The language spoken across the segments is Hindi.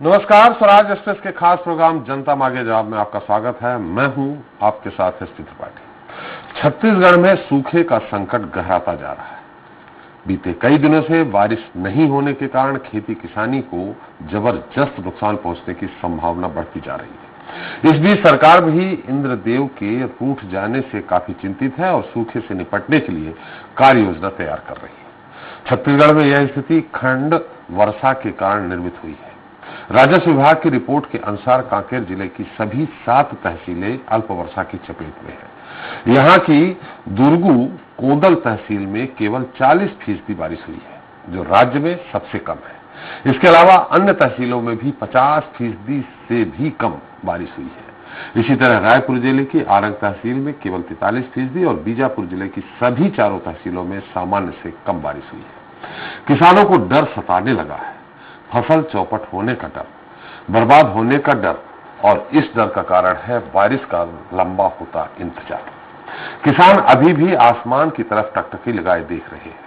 नमस्कार, स्वराज एक्सप्रेस के खास प्रोग्राम जनता मांगे जवाब में आपका स्वागत है। मैं हूं आपके साथ एसपी त्रिपाठी। छत्तीसगढ़ में सूखे का संकट गहराता जा रहा है। बीते कई दिनों से बारिश नहीं होने के कारण खेती किसानी को जबरदस्त नुकसान पहुंचने की संभावना बढ़ती जा रही है। इस बीच सरकार भी इंद्रदेव के रूठ जाने से काफी चिंतित है और सूखे से निपटने के लिए कार्य योजना तैयार कर रही है। छत्तीसगढ़ में यह स्थिति खंड वर्षा के कारण निर्मित हुई है। राजस्व विभाग की रिपोर्ट के अनुसार कांकेर जिले की सभी 7 तहसीलें अल्प वर्षा की चपेट में है। यहां की दुर्गू कोंदल तहसील में केवल 40% बारिश हुई है, जो राज्य में सबसे कम है। इसके अलावा अन्य तहसीलों में भी 50% से भी कम बारिश हुई है। इसी तरह रायपुर जिले की आरंग तहसील में केवल 43% और बीजापुर जिले की सभी 4 तहसीलों में सामान्य से कम बारिश हुई है। किसानों को डर सताने लगा है। फसल चौपट होने का डर, बर्बाद होने का डर, और इस डर का कारण है बारिश का लंबा होता इंतजार। किसान अभी भी आसमान की तरफ टकटकी लगाए देख रहे हैं।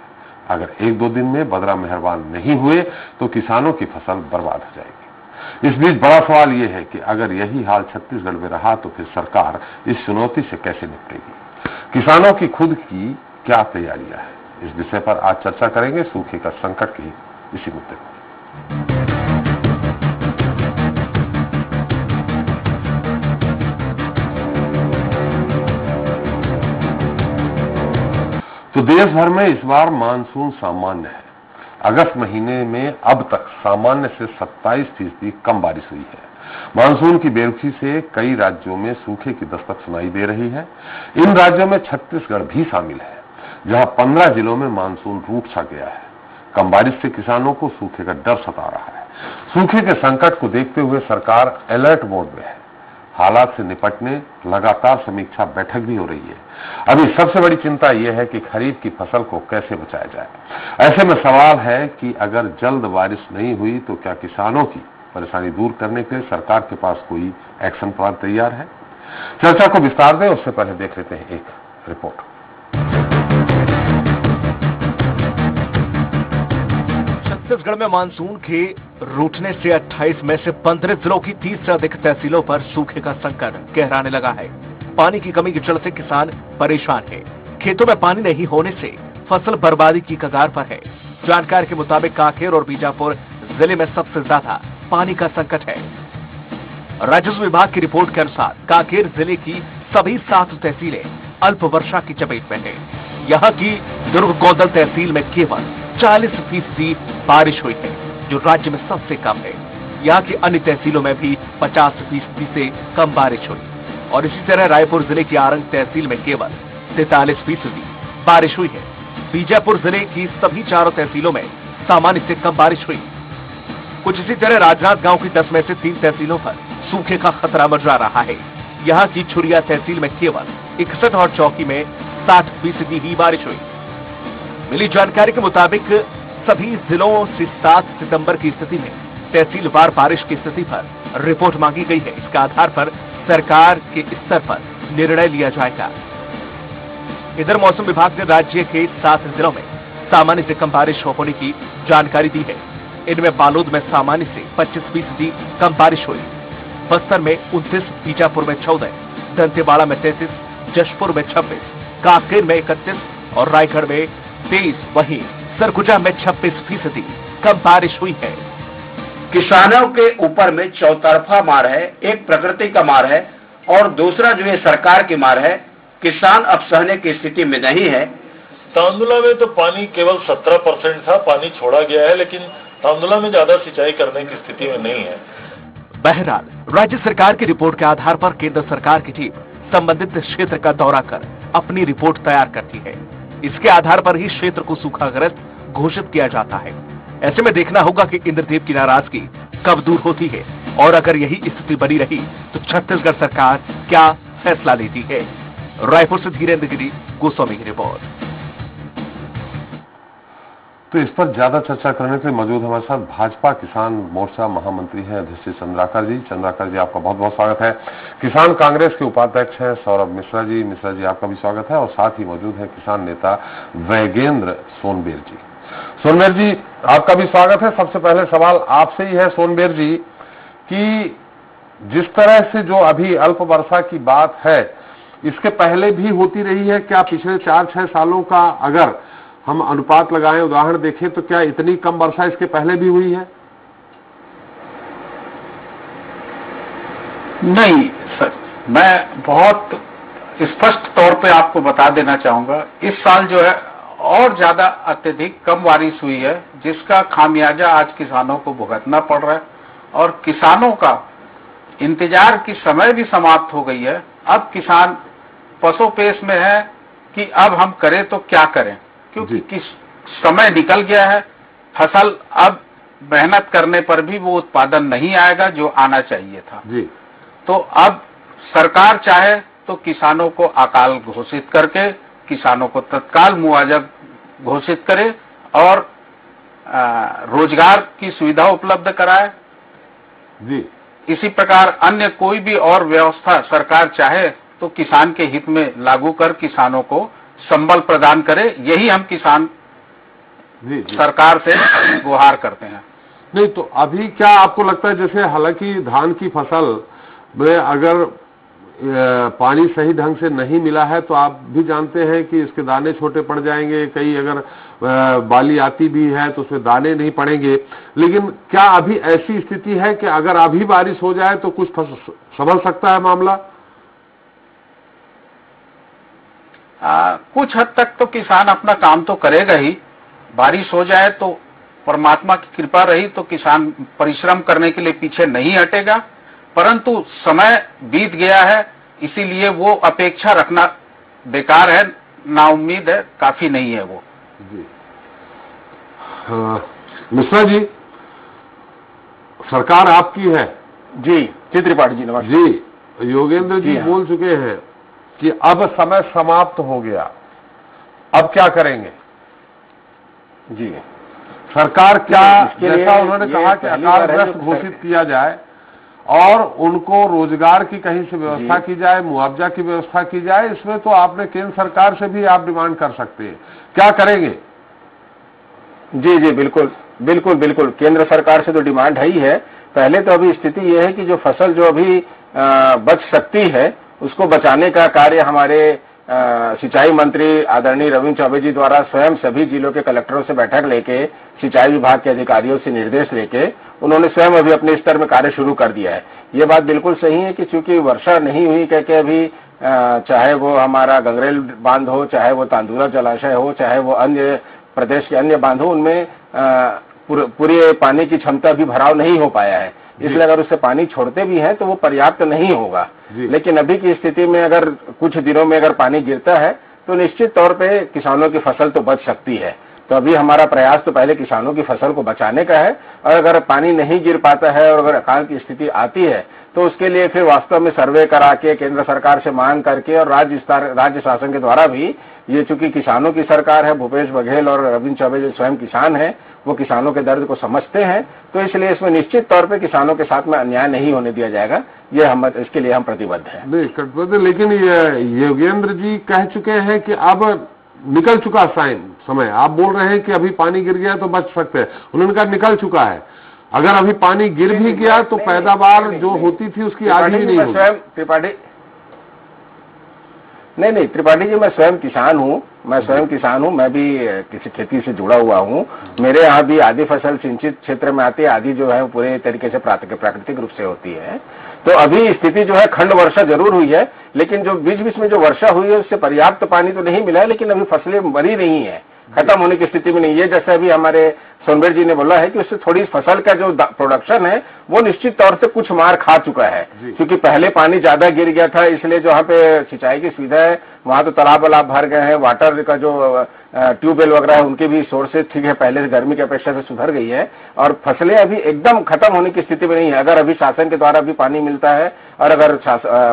अगर 1-2 दिन में बदरा मेहरबान नहीं हुए तो किसानों की फसल बर्बाद हो जाएगी। इस बीच बड़ा सवाल यह है कि अगर यही हाल छत्तीसगढ़ में रहा तो फिर सरकार इस चुनौती से कैसे निपटेगी। किसानों की खुद की क्या तैयारियां हैं, इस विषय पर आज चर्चा करेंगे सूखे का संकट के इसी मुद्दे पर। तो देश भर में इस बार मानसून सामान्य है। अगस्त महीने में अब तक सामान्य से 27% कम बारिश हुई है। मानसून की बेरुखी से कई राज्यों में सूखे की दस्तक सुनाई दे रही है। इन राज्यों में छत्तीसगढ़ भी शामिल है, जहां 15 जिलों में मानसून रूठ सा गया है। कम बारिश से किसानों को सूखे का डर सता रहा है। सूखे के संकट को देखते हुए सरकार अलर्ट मोड में है। हालात से निपटने लगातार समीक्षा बैठक भी हो रही है। अभी सबसे बड़ी चिंता यह है कि खरीफ की फसल को कैसे बचाया जाए। ऐसे में सवाल है कि अगर जल्द बारिश नहीं हुई तो क्या किसानों की परेशानी दूर करने के लिए सरकार के पास कोई एक्शन प्लान तैयार है। चर्चा को विस्तार दें उससे पहले देख लेते हैं एक रिपोर्ट। छत्तीसगढ़ में मानसून के रूठने से 28 में से 15 जिलों की 30 से अधिक तहसीलों पर सूखे का संकट गहराने लगा है। पानी की कमी के चलते किसान परेशान हैं। खेतों में पानी नहीं होने से फसल बर्बादी की कगार पर है। जानकारी के मुताबिक कांकेर और बीजापुर जिले में सबसे ज्यादा पानी का संकट है। राजस्व विभाग की रिपोर्ट के अनुसार कांकेर जिले की सभी 7 तहसीलें अल्प वर्षा की चपेट में है। यहाँ की दुर्ग कोंदल तहसील में केवल 40% बारिश हुई है, जो राज्य में सबसे कम है। यहाँ की अन्य तहसीलों में भी 50% से कम बारिश हुई और इसी तरह रायपुर जिले की आरंग तहसील में केवल 43% बारिश हुई है। बीजापुर जिले की सभी 4 तहसीलों में सामान्य से कम बारिश हुई। कुछ इसी तरह राजनांदगांव की 10 में से 3 तहसीलों पर सूखे का खतरा मंडरा रहा है। यहाँ की छुरिया तहसील में केवल 61 और चौकी में 60% ही बारिश हुई। मिली जानकारी के मुताबिक सभी जिलों से 7 सितंबर की स्थिति में तहसीलवार बारिश की स्थिति पर रिपोर्ट मांगी गई है। इसके आधार पर सरकार के स्तर पर निर्णय लिया जाएगा। इधर मौसम विभाग ने राज्य के 7 जिलों में सामान्य से कम बारिश होने की जानकारी दी है। इनमें बालोद में सामान्य से 25% कम बारिश हुई, बस्तर में 29, बीजापुर में 14, दंतेवाड़ा में 33, जशपुर में 26, कांकेर में 31 और रायगढ़ में 23, वहीं सरगुजा में 26% कम बारिश हुई है। किसानों के ऊपर में चौतरफा मार है। एक प्रकृति का मार है और दूसरा जो है सरकार की मार है। किसान अब सहने की स्थिति में नहीं है। तांदुला में तो पानी केवल 17% था, पानी छोड़ा गया है, लेकिन तांदुला में ज्यादा सिंचाई करने की स्थिति में नहीं है। बहरहाल राज्य सरकार की रिपोर्ट के आधार पर केंद्र सरकार की टीम संबंधित क्षेत्र का दौरा कर अपनी रिपोर्ट तैयार करती है। इसके आधार पर ही क्षेत्र को सूखाग्रस्त घोषित किया जाता है। ऐसे में देखना होगा कि इंद्रदेव की नाराजगी कब दूर होती है और अगर यही स्थिति बनी रही तो छत्तीसगढ़ सरकार क्या फैसला लेती है। रायपुर से धीरेन्द्र गिरी गोस्वामी की रिपोर्ट। तो इस पर ज्यादा चर्चा करने के लिए मौजूद हमारे साथ भाजपा किसान मोर्चा महामंत्री हैं युधिष्ठिर चंद्राकर जी। चंद्राकर जी, आपका बहुत बहुत स्वागत है। किसान कांग्रेस के उपाध्यक्ष हैं सौरभ मिश्रा जी आपका भी स्वागत है। और साथ ही मौजूद है किसान नेता वैगेंद्र सोनबेर जी। आपका भी स्वागत है। सबसे पहले सवाल आपसे ही है सोनबेर जी कि जिस तरह से जो अभी अल्प वर्षा की बात है, इसके पहले भी होती रही है क्या? पिछले 4-6 सालों का अगर हम अनुपात लगाएं, उदाहरण देखें, तो क्या इतनी कम वर्षा इसके पहले भी हुई है? नहीं सर, मैं बहुत स्पष्ट तौर पे आपको बता देना चाहूंगा, इस साल जो है और ज्यादा अत्यधिक कम बारिश हुई है, जिसका खामियाजा आज किसानों को भुगतना पड़ रहा है और किसानों का इंतजार की समय भी समाप्त हो गई है। अब किसान पसोपेश में है कि अब हम करें तो क्या करें, क्योंकि समय निकल गया है। फसल अब मेहनत करने पर भी वो उत्पादन नहीं आएगा जो आना चाहिए था जी। तो अब सरकार चाहे तो किसानों को अकाल घोषित करके किसानों को तत्काल मुआवजा घोषित करे और रोजगार की सुविधा उपलब्ध कराए। जी। इसी प्रकार अन्य कोई भी और व्यवस्था सरकार चाहे तो किसान के हित में लागू कर किसानों को संबल प्रदान करे। यही हम किसान जी। सरकार से गुहार करते हैं। नहीं तो अभी क्या आपको लगता है, जैसे हालांकि धान की फसल में अगर पानी सही ढंग से नहीं मिला है तो आप भी जानते हैं कि इसके दाने छोटे पड़ जाएंगे, कई अगर बाली आती भी है तो उसमें दाने नहीं पड़ेंगे, लेकिन क्या अभी ऐसी स्थिति है कि अगर अभी बारिश हो जाए तो कुछ संभल सकता है मामला? कुछ हद तक तो किसान अपना काम तो करेगा ही। बारिश हो जाए तो परमात्मा की कृपा रही तो किसान परिश्रम करने के लिए पीछे नहीं हटेगा, परंतु समय बीत गया है, इसीलिए वो अपेक्षा रखना बेकार है, नाउम्मीद है, काफी नहीं है वो। जी। मिश्रा जी, सरकार आपकी है। जी त्रिपाठी जी नमस्कार। जी, योगेंद्र जी हाँ। बोल चुके हैं कि अब समय समाप्त हो गया, अब क्या करेंगे? जी, सरकार क्या, इसके जैसा लिए उन्होंने ये कहा कि पहली अकाल बार है ग्रस्त जो घोषित किया जाए और उनको रोजगार की कहीं से व्यवस्था की जाए, मुआवजा की व्यवस्था की जाए, इसमें तो आपने केंद्र सरकार से भी आप डिमांड कर सकते हैं, क्या करेंगे? जी जी बिल्कुल बिल्कुल बिल्कुल, केंद्र सरकार से तो डिमांड है ही है। पहले तो अभी स्थिति यह है कि जो फसल जो अभी बच सकती है उसको बचाने का कार्य हमारे सिंचाई मंत्री आदरणीय रविंद्र चौबे जी द्वारा स्वयं सभी जिलों के कलेक्टरों से बैठक लेके, सिंचाई विभाग के अधिकारियों से निर्देश लेके उन्होंने स्वयं अभी अपने स्तर में कार्य शुरू कर दिया है। ये बात बिल्कुल सही है कि चूंकि वर्षा नहीं हुई कहके अभी चाहे वो हमारा गंगरेल बांध हो, चाहे वो तांदुला जलाशय हो, चाहे वो अन्य प्रदेश के अन्य बांध हो, उनमें पूरी पानी की क्षमता भी भराव नहीं हो पाया है। इसलिए अगर उससे पानी छोड़ते भी हैं तो वो पर्याप्त नहीं होगा। लेकिन अभी की स्थिति में अगर कुछ दिनों में अगर पानी गिरता है तो निश्चित तौर पे किसानों की फसल तो बच सकती है। तो अभी हमारा प्रयास तो पहले किसानों की फसल को बचाने का है, और अगर पानी नहीं गिर पाता है और अगर अकाल की स्थिति आती है तो उसके लिए फिर वास्तव में सर्वे करा के केंद्र सरकार से मांग करके और राज्य शासन के द्वारा भी, ये चूंकि किसानों की सरकार है, भूपेश बघेल और रविंद्र चौबे जो स्वयं किसान हैं वो किसानों के दर्द को समझते हैं, तो इसलिए इसमें निश्चित तौर पे किसानों के साथ में अन्याय नहीं होने दिया जाएगा। ये हम इसके लिए हम प्रतिबद्ध हैं। नहीं कटिबद्ध, लेकिन ये योगेंद्र जी कह चुके हैं कि अब निकल चुका समय, आप बोल रहे हैं कि अभी पानी गिर गया तो बच सकते हैं, उन्होंने कहा निकल चुका है। अगर अभी पानी गिर भी गया तो पैदावार जो होती थी उसकी आधी भी नहीं होगी। त्रिपाठी नहीं त्रिपाठी जी, मैं स्वयं किसान हूँ, मैं भी किसी खेती से जुड़ा हुआ हूँ। मेरे यहाँ भी आधी फसल सिंचित क्षेत्र में आती है, आधी जो है पूरे तरीके से प्राकृतिक रूप से होती है। तो अभी स्थिति जो है खंड वर्षा जरूर हुई है, लेकिन जो बीच बीच में जो वर्षा हुई है उससे पर्याप्त पानी तो नहीं मिला है, लेकिन अभी फसलें मरी नहीं है, खत्म होने की स्थिति में नहीं है। जैसे अभी हमारे सोनबेर जी ने बोला है कि उससे थोड़ी फसल का जो प्रोडक्शन है वो निश्चिट तौर से कुछ मार खा चुका है, क्योंकि पहले पानी ज्यादा गिर गया था, इसलिए जहाँ पे सिंचाई की सुविधा है वहां तो तालाब भर गए हैं, वाटर का जो ट्यूबवेल वगैरह है उनकी भी सोर्सेज ठीक है, पहले से गर्मी की अपेक्षा से सुधर गई है और फसलें अभी एकदम खत्म होने की स्थिति में नहीं है। अगर अभी शासन के द्वारा भी पानी मिलता है और अगर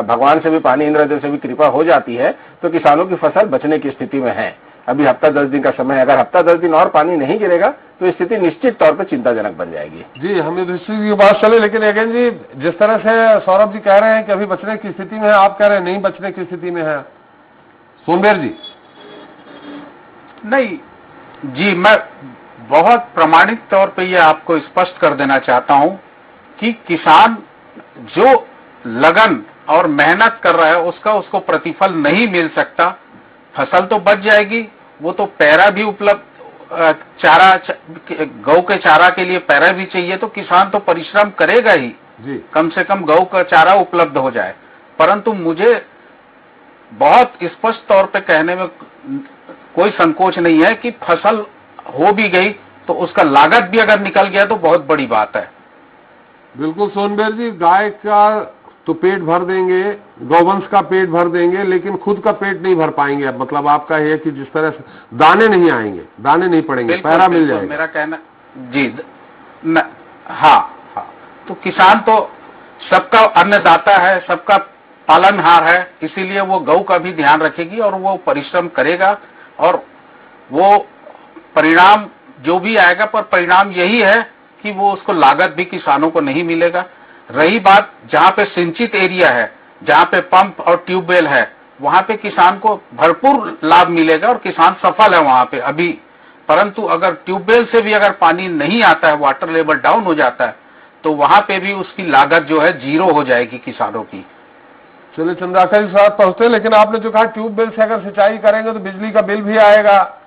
भगवान से भी पानी, इंद्रदेव से भी कृपा हो जाती है तो किसानों की फसल बचने की स्थिति में है। अभी हफ्ता 10 दिन का समय है, अगर हफ्ता 10 दिन और पानी नहीं गिरेगा तो स्थिति निश्चित तौर पर चिंताजनक बन जाएगी। जी, हमें दूसरी की बात चले, लेकिन अगेन जी जिस तरह से सौरभ जी कह रहे हैं कि अभी बचने की स्थिति में है, आप कह रहे हैं नहीं बचने की स्थिति में है, सोनबेर जी? नहीं जी, मैं बहुत प्रामाणिक तौर पे ये आपको स्पष्ट कर देना चाहता हूं कि किसान जो लगन और मेहनत कर रहा है उसको प्रतिफल नहीं मिल सकता। फसल तो बच जाएगी, वो तो पैरा भी उपलब्ध, गौ के चारा के लिए पैरा भी चाहिए, तो किसान तो परिश्रम करेगा ही जी। कम से कम गौ का चारा उपलब्ध हो जाए। परंतु मुझे बहुत स्पष्ट तौर पे कहने में कोई संकोच नहीं है कि फसल हो भी गई तो उसका लागत भी अगर निकल गया तो बहुत बड़ी बात है। बिल्कुल सोनबेर जी, गाय का तो पेट भर देंगे, गौवंश का पेट भर देंगे, लेकिन खुद का पेट नहीं भर पाएंगे। अब मतलब आपका है कि जिस तरह से दाने नहीं आएंगे, दाने नहीं पड़ेंगे, पैरा मिल जाएगा। मेरा कहना जी हाँ, तो किसान तो सबका अन्नदाता है, सबका पालनहार है, इसीलिए वो गौ का भी ध्यान रखेगी और वो परिश्रम करेगा और वो परिणाम जो भी आएगा, पर परिणाम यही है कि वो उसको लागत भी किसानों को नहीं मिलेगा। रही बात जहां पे सिंचित एरिया है, जहां पे पंप और ट्यूबवेल है, वहां पे किसान को भरपूर लाभ मिलेगा और किसान सफल है वहां पे अभी। परंतु अगर ट्यूबवेल से भी अगर पानी नहीं आता है, वाटर लेवल डाउन हो जाता है, तो वहां पे भी उसकी लागत जो है जीरो हो जाएगी किसानों की। चलिए चंद्राकर जी साथ पहुंचते, लेकिन आपने जो कहा ट्यूबवेल से अगर सिंचाई करेंगे तो बिजली का बिल भी आएगा,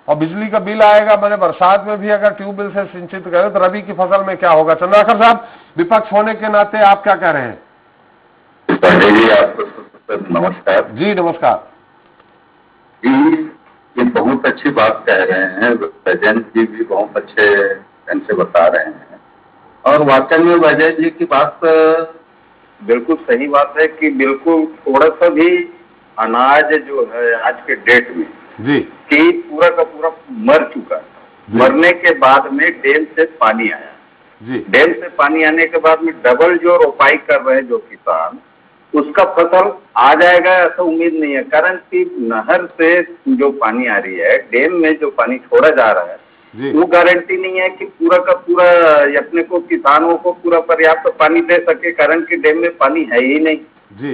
और बिजली का बिल आएगा मैंने बरसात में भी अगर ट्यूबवेल से सिंचित करें तो रबी की फसल में क्या होगा? चंद्राकर साहब, विपक्ष होने के नाते आप क्या कह रहे हैं? जी आपको नमस्कार। जी नमस्कार जी, ये बहुत अच्छी बात कह रहे हैं, वैजयंत जी भी बहुत अच्छे ढंग से बता रहे हैं और वाकई में वैजयंत जी की बात बिल्कुल सही बात है कि बिल्कुल थोड़ा सा भी अनाज जो है आज के डेट में जी कि पूरा का पूरा मर चुका है। मरने के बाद में डैम से पानी आया जी। डैम से पानी आने के बाद में डबल जो रोपाई कर रहे हैं जो किसान, उसका फसल आ जाएगा ऐसा उम्मीद नहीं है। कारण कि नहर से जो पानी आ रही है, डैम में जो पानी छोड़ा जा रहा है, वो गारंटी नहीं है कि पूरा का पूरा अपने को किसानों को पूरा पर्याप्त पानी दे सके, कारण कि डैम में पानी है ही नहीं जी।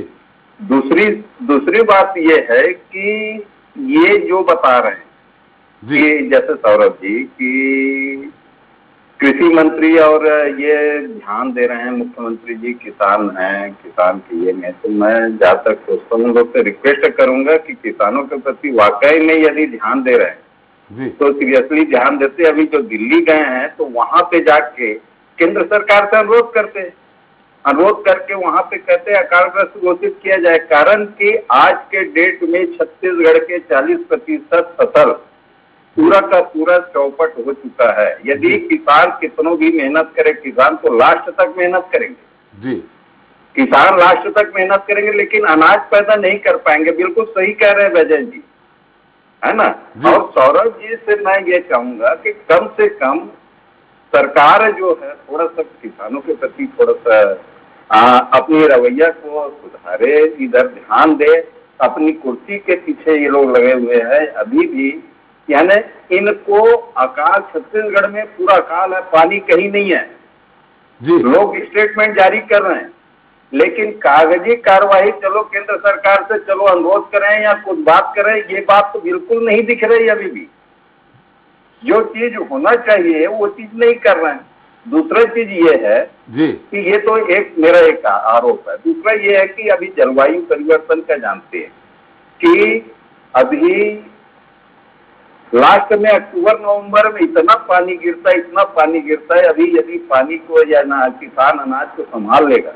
दूसरी बात ये है कि ये जो बता रहे हैं कि जैसे सौरभ जी की कृषि मंत्री और ये ध्यान दे रहे हैं मुख्यमंत्री जी, किसान हैं, किसान के ये में, तो मैं जहाँ तक सोचता हूँ लोग से रिक्वेस्ट करूंगा कि किसानों के प्रति वाकई में यदि ध्यान दे रहे हैं तो सीरियसली ध्यान देते। अभी जो दिल्ली गए हैं तो वहां पे जाके केंद्र सरकार से अनुरोध करके वहां पे कहते हैं अकालग्रस्त घोषित किया जाए। कारण कि आज के डेट में छत्तीसगढ़ के 40% फसल पूरा का पूरा चौपट हो चुका है। यदि किसान कितनों भी मेहनत करे, किसान तो लास्ट तक मेहनत करेंगे जी, किसान लास्ट तक मेहनत करेंगे, लेकिन अनाज पैदा नहीं कर पाएंगे। बिल्कुल सही कह रहे हैं वैजय जी, है ना। और सौरभ जी से मैं ये चाहूंगा कि कम से कम सरकार जो है थोड़ा सा किसानों के प्रति थोड़ा सा अपनी रवैया को सुधारे, इधर ध्यान दे। अपनी कुर्सी के पीछे ये लोग लगे हुए हैं अभी भी, यानी इनको अकाल, छत्तीसगढ़ में पूरा अकाल है, पानी कहीं नहीं है जी। लोग स्टेटमेंट जारी कर रहे हैं, लेकिन कागजी कार्रवाई चलो केंद्र सरकार से चलो अनुरोध करें या कुछ बात करें, ये बात तो बिल्कुल नहीं दिख रही अभी भी। जो चीज होना चाहिए वो चीज नहीं कर रहे हैं। दूसरा चीज ये है जी कि ये तो मेरा एक आरोप है। दूसरा ये है कि अभी जलवायु परिवर्तन का जानते हैं कि अभी लास्ट में अक्टूबर-नवंबर में इतना पानी गिरता है। अभी यदि पानी को या किसान अनाज को संभाल लेगा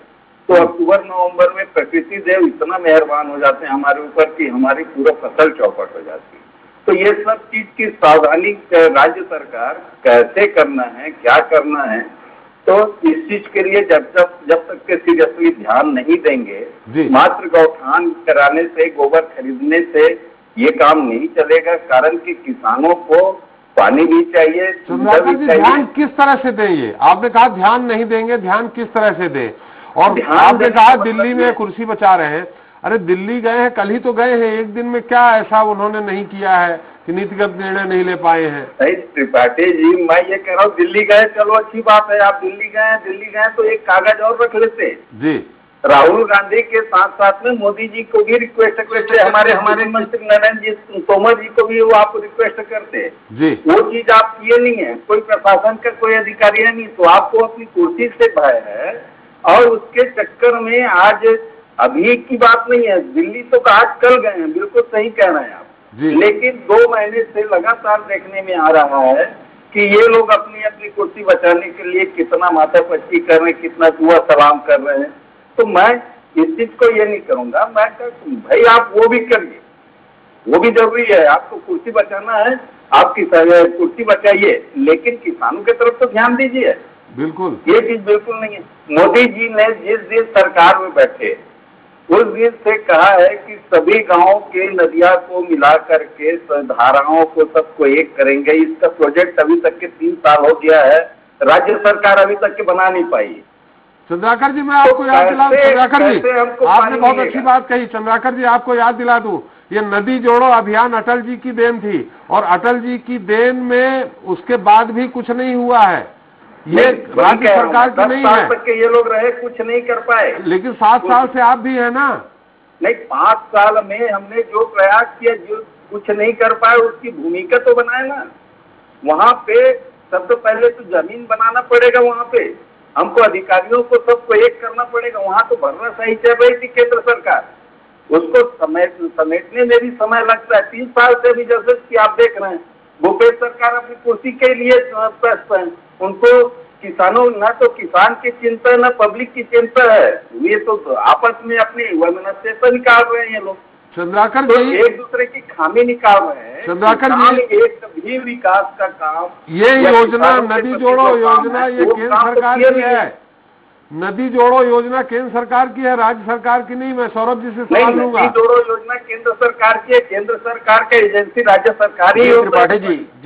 तो अक्टूबर-नवंबर में प्रकृति देव इतना मेहरबान हो जाते हैं हमारे ऊपर कि हमारी पूरा फसल चौपट हो जाती है। तो ये सब चीज की सावधानी राज्य सरकार कैसे करना है, क्या करना है, तो इस चीज के लिए जब तक के सीरियसली ध्यान नहीं देंगे, मात्र गौठान कराने से, गोबर खरीदने से ये काम नहीं चलेगा। कारण कि किसानों को पानी भी चाहिए, चंद्राकर जी ध्यान किस तरह से दें? ये आपने कहा ध्यान नहीं देंगे, ध्यान किस तरह से दें? और आपने कहा दिल्ली में कुर्सी बचा रहे हैं। अरे दिल्ली गए हैं, कल ही तो गए हैं, एक दिन में क्या ऐसा उन्होंने नहीं किया है कि नीतिगत निर्णय नहीं ले पाए हैं? नहीं त्रिपाठी जी, मैं ये कह रहा हूँ दिल्ली गए, चलो अच्छी बात है, आप दिल्ली गए तो एक कागज और रख लेते जी राहुल गांधी के साथ साथ में मोदी जी को भी रिक्वेस्ट करते, हमारे मंत्री नरेंद्र जी तोमर जी को भी वो आप रिक्वेस्ट करते जी। वो चीज आप किए नहीं है, कोई प्रशासन का कोई अधिकारी है नहीं, तो आपको अपनी कुर्सी से भय है। और उसके चक्कर में आज अभी की बात नहीं है, दिल्ली तो आज कल गए हैं, बिल्कुल सही कह रहे हैं आप, लेकिन 2 महीने से लगातार देखने में आ रहा है कि ये लोग अपनी अपनी कुर्सी बचाने के लिए कितना माथापच्ची कर रहे हैं, कितना दुआ सलाम कर रहे हैं। तो मैं इस चीज को ये नहीं करूंगा, मैं भाई आप वो भी करिए, वो भी जरूरी है, आपको कुर्सी बचाना है, आप कुर्सी बचाइए, लेकिन किसानों की तरफ तो ध्यान दीजिए। बिल्कुल, ये चीज बिल्कुल नहीं है। मोदी जी ने जिस दिन सरकार में बैठे उस दिन से कहा है कि सभी गांवों के नदियां को मिला करके धाराओं को सबको एक करेंगे। इसका प्रोजेक्ट अभी तक के 3 साल हो गया है, राज्य सरकार अभी तक के बना नहीं पाई। चंद्राकर जी मैं आपको याद दिला दूं, चंद्राकर जी आपने बहुत अच्छी बात कही। चंद्राकर जी आपको याद दिला दूं, ये नदी जोड़ो अभियान अटल जी की देन थी, और अटल जी की देन में उसके बाद भी कुछ नहीं हुआ है, ये राज्य सरकार की नहीं है। 10 साल तक के ये लोग रहे, कुछ नहीं कर पाए। लेकिन 7 साल से आप भी है ना। नहीं, 5 साल में हमने जो प्रयास किया, जो कुछ नहीं कर पाए, उसकी भूमिका तो बनाए ना। वहाँ पे सबसे पहले तो जमीन बनाना पड़ेगा, वहाँ पे हमको अधिकारियों को सबको एक करना पड़ेगा। वहाँ तो भरना सही चल रही थी केंद्र सरकार, उसको समेटने में भी समय लगता है। 3 साल से भी जैसे कि आप देख रहे हैं, भूपेश सरकार अपनी कुर्सी के लिए व्यस्त है, उनको किसानों न तो किसान की चिंता है न पब्लिक की चिंता है। ये तो आपस में अपनी वैमनस्यता निकाल रहे हैं ये लोग। चंद्राकर तो जी एक दूसरे की खामी निकाल रहे हैं। चंद्राकर जी एक भी विकास का काम, ये योजना नदी जोड़ो योजना ये केंद्र सरकार की है। नदी जोड़ो योजना केंद्र सरकार की है, राज्य सरकार की नहीं। मैं सौरभ जी से सवाल लूंगा। नदी जोड़ो योजना केंद्र सरकार की है, केंद्र सरकार का एजेंसी राज्य सरकार ही।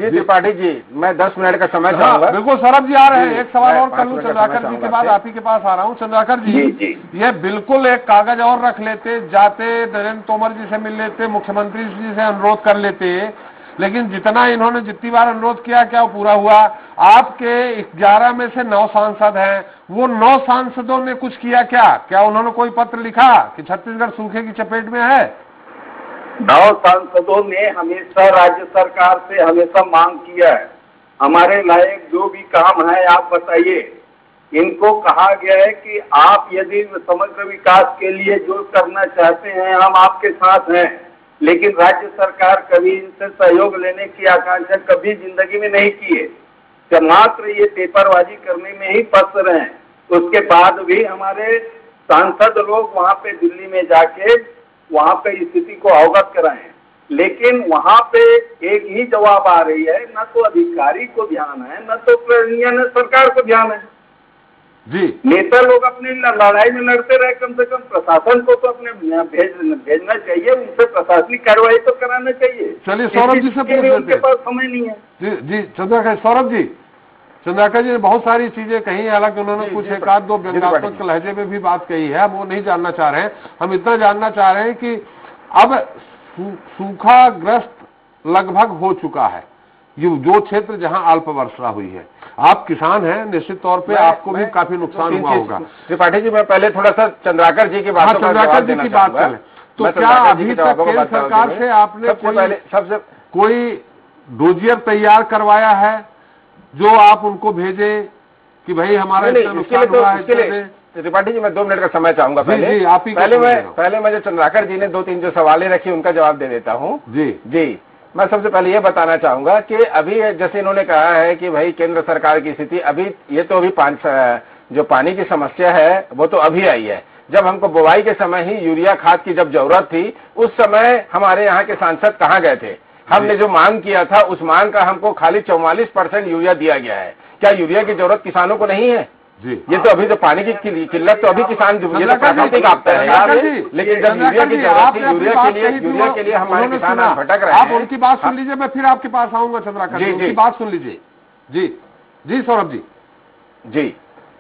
त्रिपाठी जी मैं 10 मिनट का समय चाहूंगा। बिल्कुल सौरभ जी आ रहे हैं, एक सवाल और कर लूं चंद्राकर जी के बाद आप ही के पास आ रहा हूं। चंद्राकर जी ये बिल्कुल एक कागज और रख लेते, जाते नरेंद्र तोमर जी से मिल लेते, मुख्यमंत्री जी से अनुरोध कर लेते, लेकिन जितना इन्होंने जितनी बार अनुरोध किया क्या वो पूरा हुआ? आपके 11 में से 9 सांसद हैं, वो 9 सांसदों ने कुछ किया क्या उन्होंने कोई पत्र लिखा कि छत्तीसगढ़ सूखे की चपेट में है? 9 सांसदों ने हमेशा राज्य सरकार से हमेशा मांग किया है, हमारे लायक जो भी काम है आप बताइए। इनको कहा गया है कि आप यदि समग्र विकास के लिए जो करना चाहते हैं हम आपके साथ हैं, लेकिन राज्य सरकार कभी इनसे सहयोग लेने की आकांक्षा कभी जिंदगी में नहीं की है, मात्र ये पेपरबाजी करने में ही फंस रहे हैं। उसके बाद भी हमारे सांसद लोग वहाँ पे दिल्ली में जाके वहाँ पे स्थिति को अवगत कराएं, लेकिन वहाँ पे एक ही जवाब आ रही है, न तो अधिकारी को ध्यान है न तो सरकार को ध्यान है जी। नेता लोग अपनी लड़ाई में लड़ते रहे, कम से कम प्रशासन को तो अपने भेजना चाहिए, उनसे प्रशासनिक कार्रवाई तो कराना चाहिए। चलिए सौरभ जी से पूछ लेते हैं, उनके पास समय नहीं है। जी चंद्राकर, सौरभ जी, चंद्राकर जी ने बहुत सारी चीजें कही, हालांकि उन्होंने कुछ 1-2 व्यंग्यात्मक लहजे में भी बात कही है, हम वो नहीं जानना चाह रहे हैं। हम इतना जानना चाह रहे हैं कि अब सूखाग्रस्त लगभग हो चुका है, ये जो क्षेत्र जहां अल्प वर्षा हुई है। आप किसान हैं, निश्चित तौर पे आपको भी काफी नुकसान हुआ होगा। त्रिपाठी जी मैं पहले थोड़ा सा चंद्राकर जी की बात चंद्राकर जी की बात करें तो क्या अभी तक केंद्र सरकार से आपने सबसे कोई डोजियर तैयार करवाया है जो आप उनको भेजे कि भाई हमारा इतना नुकसान हुआ है? त्रिपाठी जी मैं 2 मिनट का समय चाहूंगा। पहले मैं जो चंद्राकर जी ने 2-3 जो सवालें रखी उनका जवाब दे देता हूँ। जी मैं सबसे पहले ये बताना चाहूंगा कि अभी जैसे इन्होंने कहा है कि भाई केंद्र सरकार की स्थिति अभी ये तो अभी जो पानी की समस्या है वो तो अभी आई है। जब हमको बुवाई के समय ही यूरिया खाद की जब जरूरत थी उस समय हमारे यहाँ के सांसद कहाँ गए थे? हमने जो मांग किया था उस मांग का हमको खाली 44% यूरिया दिया गया है। क्या यूरिया की जरूरत किसानों को नहीं है? जी ये तो अभी जो पानी की किल्लत तो अभी किसान ये तो प्राकृतिक आपदा है, लेकिन जब यूरिया की जरूरत थी यूरिया के लिए हमारे किसान भटक रहे हैं। आप उनकी बात सुन लीजिए, मैं फिर आपके पास आऊंगा चंद्राकर जी, उनकी बात सुन लीजिए। जी सौरभ जी।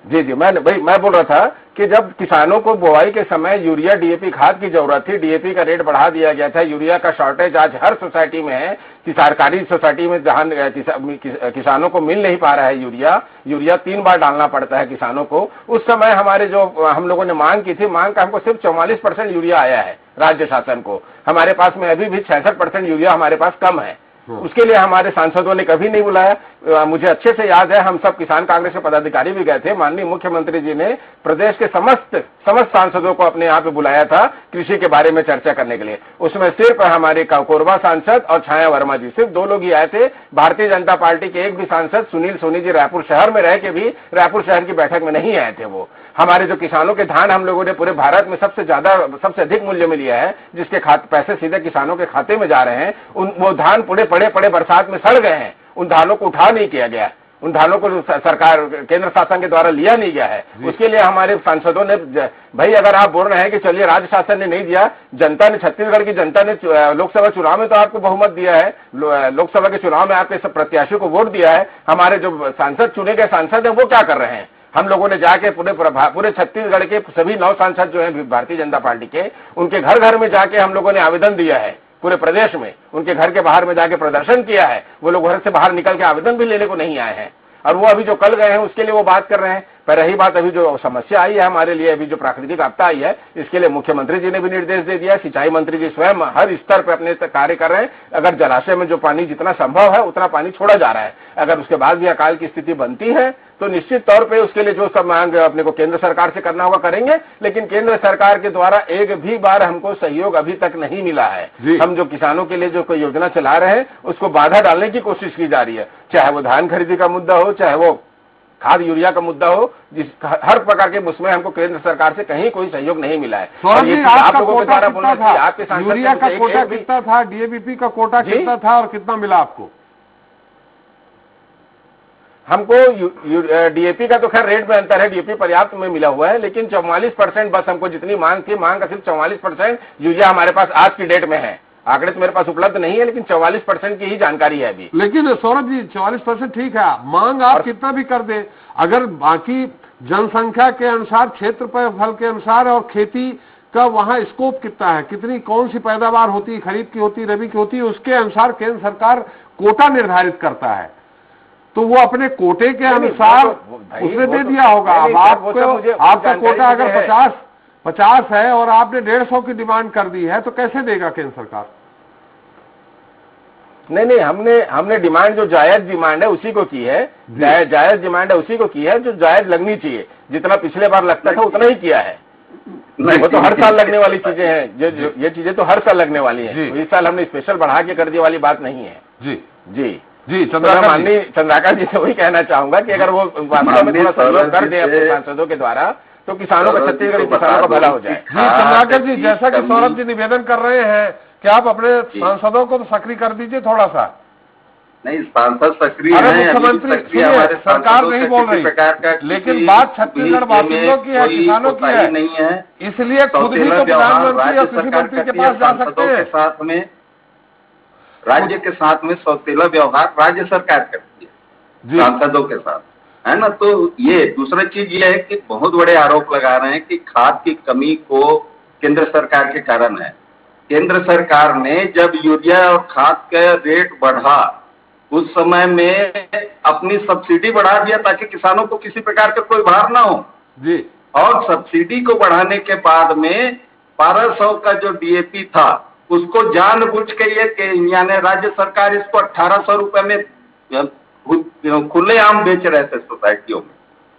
जी मैं बोल रहा था कि जब किसानों को बुआई के समय यूरिया डीएपी खाद की जरूरत थी, डीएपी का रेट बढ़ा दिया गया था, यूरिया का शॉर्टेज आज हर सोसाइटी में है कि सरकारी सोसाइटी में धान किसानों को मिल नहीं पा रहा है यूरिया 3 बार डालना पड़ता है किसानों को। उस समय हमारे जो हम लोगों ने मांग की थी, मांग का हमको सिर्फ 44% यूरिया आया है राज्य शासन को। हमारे पास में अभी भी 66% यूरिया हमारे पास कम है। उसके लिए हमारे सांसदों ने कभी नहीं बुलाया। मुझे अच्छे से याद है, हम सब किसान कांग्रेस के पदाधिकारी भी गए थे। माननीय मुख्यमंत्री जी ने प्रदेश के समस्त सांसदों को अपने यहाँ पे बुलाया था कृषि के बारे में चर्चा करने के लिए। उसमें सिर्फ हमारे कोरबा सांसद और छाया वर्मा जी, सिर्फ 2 लोग ही आए थे। भारतीय जनता पार्टी के एक भी सांसद सुनील सोनी जी रायपुर शहर में रह के भी रायपुर शहर की बैठक में नहीं आए थे। वो हमारे जो किसानों के धान हम लोगों ने पूरे भारत में सबसे अधिक मूल्य में लिया है, जिसके पैसे सीधे किसानों के खाते में जा रहे हैं, वो धान पड़े बरसात में सड़ गए हैं। उन धानों को उठा नहीं किया गया, उन धानों को सरकार केंद्र शासन के द्वारा लिया नहीं गया है। उसके लिए हमारे सांसदों ने, भाई अगर आप बोल रहे हैं कि चलिए राज्य शासन ने नहीं दिया, जनता ने, छत्तीसगढ़ की जनता ने लोकसभा चुनाव में तो आपको बहुमत दिया है, लोकसभा के चुनाव में आपके सब प्रत्याशी को वोट दिया है। हमारे जो सांसद चुने गए सांसद है वो क्या कर रहे हैं? हम लोगों ने जाके पूरे छत्तीसगढ़ के सभी 9 सांसद जो हैं भारतीय जनता पार्टी के, उनके घर घर में जाके हम लोगों ने आवेदन दिया है। पूरे प्रदेश में उनके घर के बाहर में जाके प्रदर्शन किया है। वो लोग घर से बाहर निकल के आवेदन भी लेने को नहीं आए हैं, और वो अभी जो कल गए हैं उसके लिए वो बात कर रहे हैं। पर रही बात अभी जो समस्या आई है हमारे लिए, अभी जो प्राकृतिक आपदा आई है, इसके लिए मुख्यमंत्री जी ने भी निर्देश दे दिया। सिंचाई मंत्री जी स्वयं हर स्तर पर अपने कार्य कर रहे हैं। अगर जलाशय में जो पानी जितना संभव है उतना पानी छोड़ा जा रहा है। अगर उसके बाद भी अकाल की स्थिति बनती है तो निश्चित तौर पे उसके लिए जो सब मांग अपने को केंद्र सरकार से करना होगा करेंगे। लेकिन केंद्र सरकार के द्वारा एक भी बार हमको सहयोग अभी तक नहीं मिला है। हम जो किसानों के लिए जो कोई योजना चला रहे हैं उसको बाधा डालने की कोशिश की जा रही है, चाहे वो धान खरीदी का मुद्दा हो, चाहे वो खाद यूरिया का मुद्दा हो, हर प्रकार के उसमें हमको केंद्र सरकार से कहीं कोई सहयोग नहीं मिला है। सौरभ जी, आप लोगों के द्वारा बोलना चाहिए, आपके सांसद यूरिया का कोटा कितना था, डीएपी का कोटा कितना था और कितना मिला आपको? हमको डीएपी का तो खैर रेट में अंतर है, डीएपी पर्याप्त में मिला हुआ है, लेकिन 44% बस हमको जितनी मांग थी, मांग का सिर्फ 44% यूरिया हमारे पास आज की डेट में है। आंकड़े तो मेरे पास उपलब्ध नहीं है, लेकिन 44% की ही जानकारी है अभी। लेकिन सौरभ जी 44% ठीक है, मांग आप कितना भी कर दे, अगर बाकी जनसंख्या के अनुसार, क्षेत्रफल के अनुसार और खेती का वहां स्कोप कितना है, कितनी कौन सी पैदावार होती है, खरीफ की होती है, रबी की होती है, उसके अनुसार केंद्र सरकार कोटा निर्धारित करता है। तो वो अपने कोटे के अनुसार उसने दे दिया होगा। अब आपका कोटा अगर 50 है और आपने 150 की डिमांड कर दी है तो कैसे देगा केंद्र सरकार? नहीं, हमने डिमांड जो जायज डिमांड है उसी को की है, जायज डिमांड है उसी को की है जो जायज लगनी चाहिए। जितना पिछले बार लगता था उतना ही किया है। वो तो हर साल लगने वाली चीजें हैं, ये चीजें तो हर साल लगने वाली हैं। इस साल हमने स्पेशल बढ़ा के कर दिया वाली बात नहीं है। जी माननीय चंद्राकर जी से वही कहना चाहूंगा कि अगर वो वास्तव में थोड़ा सहयोग कर दे अपने सांसदों के द्वारा तो किसानों का, छत्तीसगढ़ किसानों का भला हो जाए। जी चंद्राकर जी, जैसा कि सौरभ जी निवेदन कर रहे हैं कि आप अपने सांसदों को तो सक्रिय कर दीजिए थोड़ा सा। नहीं, सांसद सक्रिय हैं, मुख्यमंत्री सरकार नहीं बोल रही, लेकिन बात छत्तीसगढ़ वासियों की है, किसानों की है, नहीं है, इसलिए खुद भी तो प्रधानमंत्री और कृषि मंत्री के पास जा सकते हैं। साथ में राज्य के साथ में सौतेला व्यवहार राज्य सरकार करती है सांसदों के साथ, है ना। तो ये दूसरा चीज ये है कि बहुत बड़े आरोप लगा रहे हैं कि खाद की कमी को केंद्र सरकार के कारण है। केंद्र सरकार ने जब यूरिया और खाद का रेट बढ़ा उस समय में अपनी सब्सिडी बढ़ा दिया ताकि किसानों को किसी प्रकार का कोई भार ना हो जी। और सब्सिडी को बढ़ाने के बाद में 1200 का जो डीएपी था उसको जानबूझ के ये यानी राज्य सरकार इसको 1800 रुपए में खुलेआम बेच रहे थे सोसाइटियों में।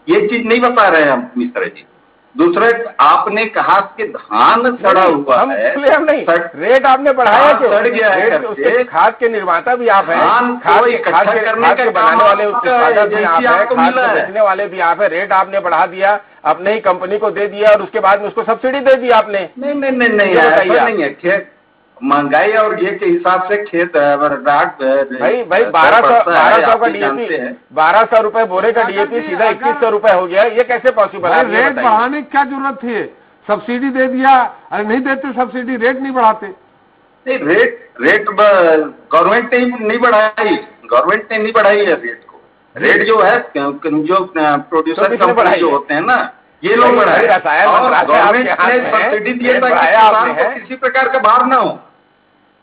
ये चीज नहीं बता रहे हैं हम मिश्रा जी। दूसरे आपने कहा कि धान सड़ा हुआ है, खुलेआम नहीं, रेट आपने बढ़ाया क्यों? सड़ गया है, उसके खाद के निर्माता भी आप हैं, खाद के बनाने वाले उत्पादक भी आप हैं, खाद को बेचने वाले भी आप हैं। रेट आपने बढ़ा दिया, अपने ही कंपनी को दे दिया और उसके बाद में उसको सब्सिडी दे दी आपने। नहीं है खेत महंगाई और ये के हिसाब से खेत भाई 1200 का डीएपी, 1200 रुपए बोरे का डीएपी सीधा 2100 रुपए हो गया। ये कैसे पॉसिबल है? रेट बढ़ाने की क्या जरूरत थी? सब्सिडी दे दिया, अरे नहीं देते सब्सिडी, रेट नहीं बढ़ाते। नहीं, रेट गवर्नमेंट ने नहीं बढ़ाई, गवर्नमेंट ने नहीं बढ़ाई है रेट को। रेट जो है जो प्रोड्यूसर कंपनी जो होते हैं ना, ये लोग बढ़ाए रसायन और गवर्नमेंट आपके ने हाथ में है, सब्सिडी दिया ताकि बढ़ाया किसान आपने को है। किसी प्रकार का भार ना हो।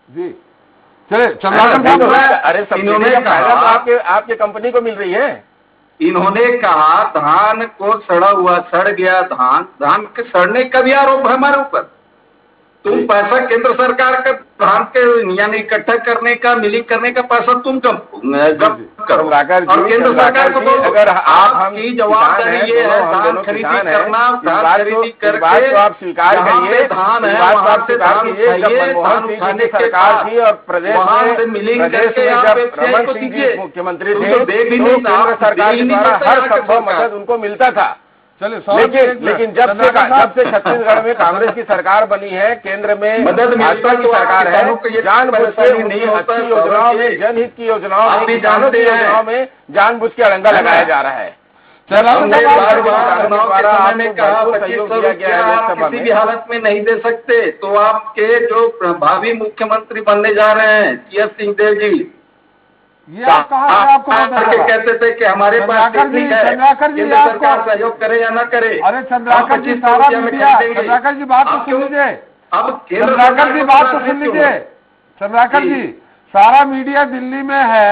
जी चले चंद्राकर साहब, अरे सब्सिडी का फायदा तो आपके कंपनी को मिल रही है। इन्होंने कहा धान को सड़ गया धान के सड़ने का भी आरोप है हमारे ऊपर। तुम पैसा केंद्र सरकार का धान के यानी इकट्ठा करने का मिलिंग करने का पैसा तुम कम करो और केंद्र सरकार को बोलो अगर आपकी जवाबदारी ये है धान खरीदी करना, धान खरीदी करके आप स्वीकार करिए, धान है बात वहाँ से धान उठाइए, धान उठाने के सरकार थी और प्रदेश वहाँ से मिलिंग करके आप एफसीआई को दीजिए। मुख्यमंत्री तुम थे तो दे भी तो नहीं, केंद्र सरकार के द्वारा हर संभव मदद उनको मिलता था। चलिए लेकिन जब से छत्तीसगढ़ में कांग्रेस की सरकार बनी है, केंद्र में मदद भाजपा की सरकार है, जानबूझ के उन्हीं अच्छी योजनाओं में, जनहित की योजनाओं में, किसानों की योजनाओं में जानबूझ के अड़ंगा लगाया जा रहा है। किसी भी हालत में नहीं दे सकते, तो आपके जो भावी मुख्यमंत्री बनने जा रहे हैं टीएस सिंहदेव जी, ये आप कहा आपको कहते थे कि हमारे पास टेक्निक है, केंद्र सरकार सहयोग करे या न करे। अरे चंद्राकर जी सारा मीडिया, चंद्राकर जी बात तो सुन लीजिए, अब चंद्राकर जी बात तो सुन लीजिए, चंद्राकर जी सारा मीडिया दिल्ली में है,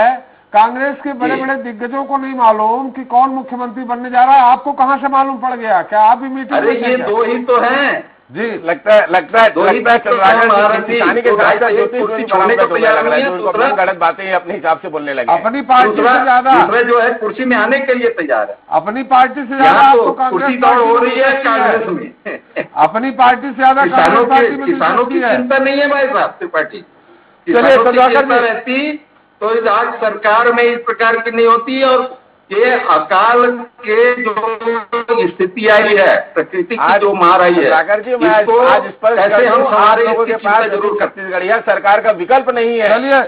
कांग्रेस के बड़े बड़े दिग्गजों को नहीं मालूम कि कौन मुख्यमंत्री बनने जा रहा है। आपको कहाँ से मालूम पड़ गया? क्या आप भी मीटिंग? अरे ये दो ही तो हैं जी, लगता है किसानी के साथ गलत बातें अपने हिसाब से बोलने लगे। अपनी पार्टी से ज्यादा जो है कुर्सी में आने के लिए तैयार है, अपनी पार्टी से ज्यादा आपको कुर्सी दौड़ हो रही है कांग्रेस में। अपनी पार्टी से ज्यादा किसानों की चिंता नहीं है भाई साहब त्रिपाठी। चिंता रहती तो आज सरकार में इस प्रकार की नहीं होती। और ये अकाल के जो स्थिति आई है, प्रकृति की जो मार आई है, इसको कैसे हम हमारे के पास जरूर छत्तीसगढ़िया सरकार का विकल्प नहीं है। चलिए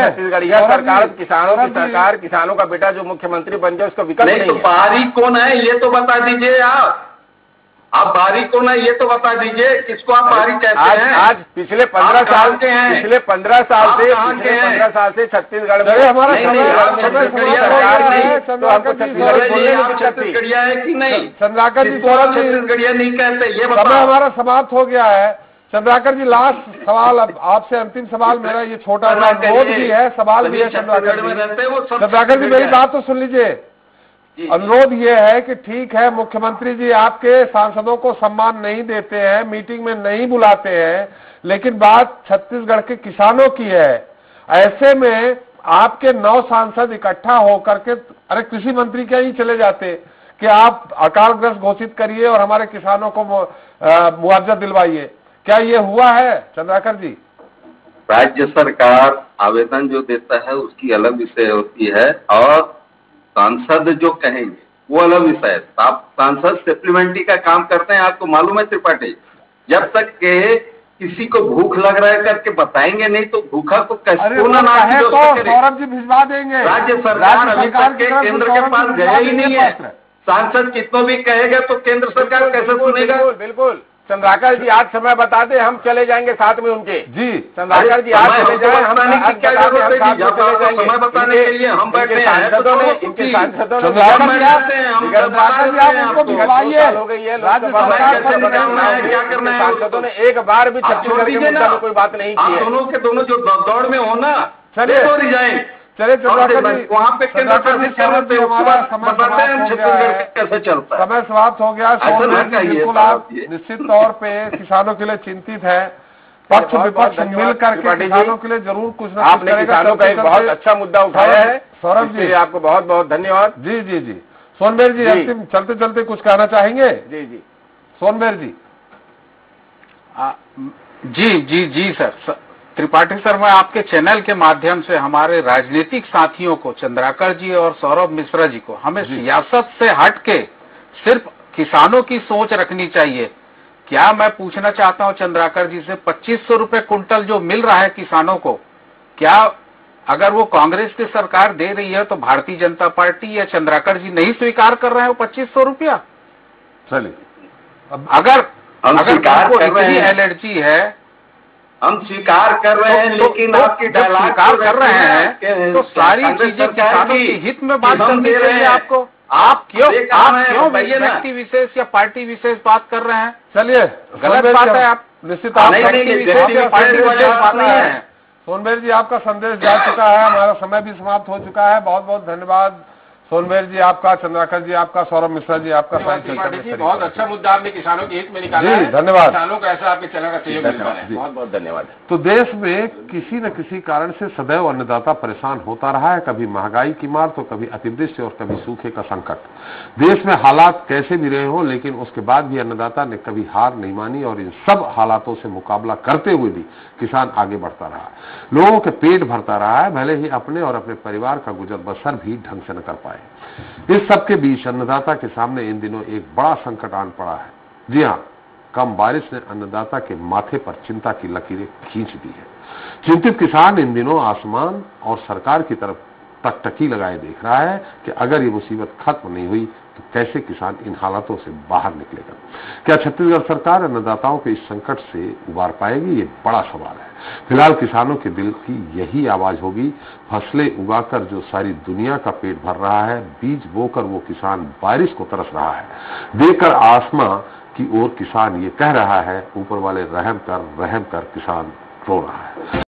छत्तीसगढ़िया सरकार किसानों की सरकार, किसानों का बेटा जो मुख्यमंत्री बन जाए उसका विकल्प नहीं है। तो बाहरी कौन है ये तो बता दीजिए आप बाहरी कौन है ये तो बता दीजिए, किसको आप बाहरी कहते हैं? आज पिछले 15 साल से 15 साल से छत्तीसगढ़ में हमारा छत्तीसगढ़िया है कि नहीं? चंद्राकर जी छत्तीसगढ़िया नहीं कहते, ये समय हमारा समाप्त हो गया है। चंद्राकर जी लास्ट सवाल, अब आपसे अंतिम सवाल मेरा, ये छोटा अनुरोध भी है, सवाल भी है। चंद्राकर जी मेरी बात तो सुन लीजिए। अनुरोध ये है कि ठीक है मुख्यमंत्री जी आपके सांसदों को सम्मान नहीं देते हैं, मीटिंग में नहीं बुलाते हैं, लेकिन बात छत्तीसगढ़ के किसानों की है। ऐसे में आपके 9 सांसद इकट्ठा होकर के, अरे कृषि मंत्री क्या ही चले जाते कि आप अकालग्रस्त घोषित करिए और हमारे किसानों को मुआवजा दिलवाइए। क्या ये हुआ है चंद्राकर जी? राज्य सरकार आवेदन जो देता है उसकी अलग विषय होती है और सांसद जो कहेंगे वो अलग विषय है। आप सांसद सप्लीमेंट्री का काम करते हैं, आपको मालूम है त्रिपाठी। जब तक के किसी को भूख लग रहा है करके बताएंगे नहीं तो भूखा को कैसे सौरभ जी भिजवा देंगे। राज्य सरकार अभी तक के केंद्र के पास गया ही नहीं है। सांसद कितनों भी कहेगा तो केंद्र सरकार कैसे सुनेगा? बिल्कुल चंद्राकर जी आज समय बता दे, हम चले जाएंगे साथ में उनके। जी चंद्राकर जी आज चले जाए, हम क्या जरूरत है समय बताने के लिए? हम बैठे हैं, सांसदों ने इनके सांसदों ने क्या करना है? सांसदों ने एक बार भी छत्तीसगढ़ के मुद्दे में कोई बात नहीं की है। दोनों के दोनों जो दौड़ में हो ना, चलिए तो रिजाइन। चलिए चंद्राकर वहाँ पे केंद्र कैसे चलता है? समय समाप्त हो गया। बिल्कुल आप निश्चित तौर पे किसानों के लिए चिंतित है, पक्ष विपक्ष मिल करके किसानों के लिए जरूर कुछ न कुछ आपने किसानों का एक बहुत अच्छा मुद्दा उठाया है। सौरभ जी आपको बहुत बहुत धन्यवाद। जी जी जी सोनबेर जी अंतिम चलते चलते कुछ कहना चाहेंगे? जी जी सोनबेर जी। जी जी जी सर। त्रिपाठी सर, मैं आपके चैनल के माध्यम से हमारे राजनीतिक साथियों को, चंद्राकर जी और सौरभ मिश्रा जी को, हमें सियासत से हट के सिर्फ किसानों की सोच रखनी चाहिए। क्या मैं पूछना चाहता हूं चंद्राकर जी से, 2500 रुपए कुंटल जो मिल रहा है किसानों को, क्या अगर वो कांग्रेस की सरकार दे रही है तो भारतीय जनता पार्टी या चंद्राकर जी नहीं स्वीकार कर रहे हैं वो 2500 रुपया? चलिए अगर एलर्जी है, हम स्वीकार कर रहे हैं, लेकिन आपकी स्वीकार कर रहे हैं तो सारी चीजें किसानों के हित में बात करनी चाहिए आपको। आप क्यों बताइए ना। व्यक्ति विशेष या पार्टी विशेष बात कर रहे हैं? चलिए, गलत बात है। आप निश्चित आप व्यक्ति विशेष या पार्टी विशेष बात नहीं है। सोनबेर जी, आपका संदेश जा चुका है, हमारा समय भी समाप्त हो चुका है। बहुत बहुत धन्यवाद सोनबेर जी आपका, चंद्राकर जी आपका, सौरभ मिश्रा जी आपका। बहुत अच्छा मुद्दा आपने किसानों के हित में निकाला है। धन्यवाद। किसानों को ऐसा आपके चैनल का सहयोग मिलता है। बहुत बहुत धन्यवाद। तो देश में किसी न किसी कारण से सदैव अन्नदाता परेशान होता रहा है, कभी महंगाई की मार तो कभी अतिवृष्टि और कभी सूखे का संकट। देश में हालात कैसे भी रहे हो, लेकिन उसके बाद भी अन्नदाता ने कभी हार नहीं मानी और इन सब हालातों से मुकाबला करते हुए भी किसान आगे बढ़ता रहा, लोगों के पेट भरता रहा है, भले ही अपने और अपने परिवार का गुजर बसर भी ढंग से न कर पाए। इस सबके बीच अन्नदाता के सामने इन दिनों एक बड़ा संकट आन पड़ा है। जी हां, कम बारिश ने अन्नदाता के माथे पर चिंता की लकीरें खींच दी है। चिंतित किसान इन दिनों आसमान और सरकार की तरफ टकटकी लगाए देख रहा है कि अगर ये मुसीबत खत्म नहीं हुई तो कैसे किसान इन हालातों से बाहर निकलेगा। क्या छत्तीसगढ़ सरकार अन्नदाताओं के इस संकट से उबार पाएगी? ये बड़ा सवाल है। फिलहाल किसानों के दिल की यही आवाज होगी। फसलें उगाकर जो सारी दुनिया का पेट भर रहा है, बीज बोकर वो किसान बारिश को तरस रहा है, देकर आसमां की ओर किसान ये कह रहा है, ऊपर वाले रहम कर किसान रो रहा है।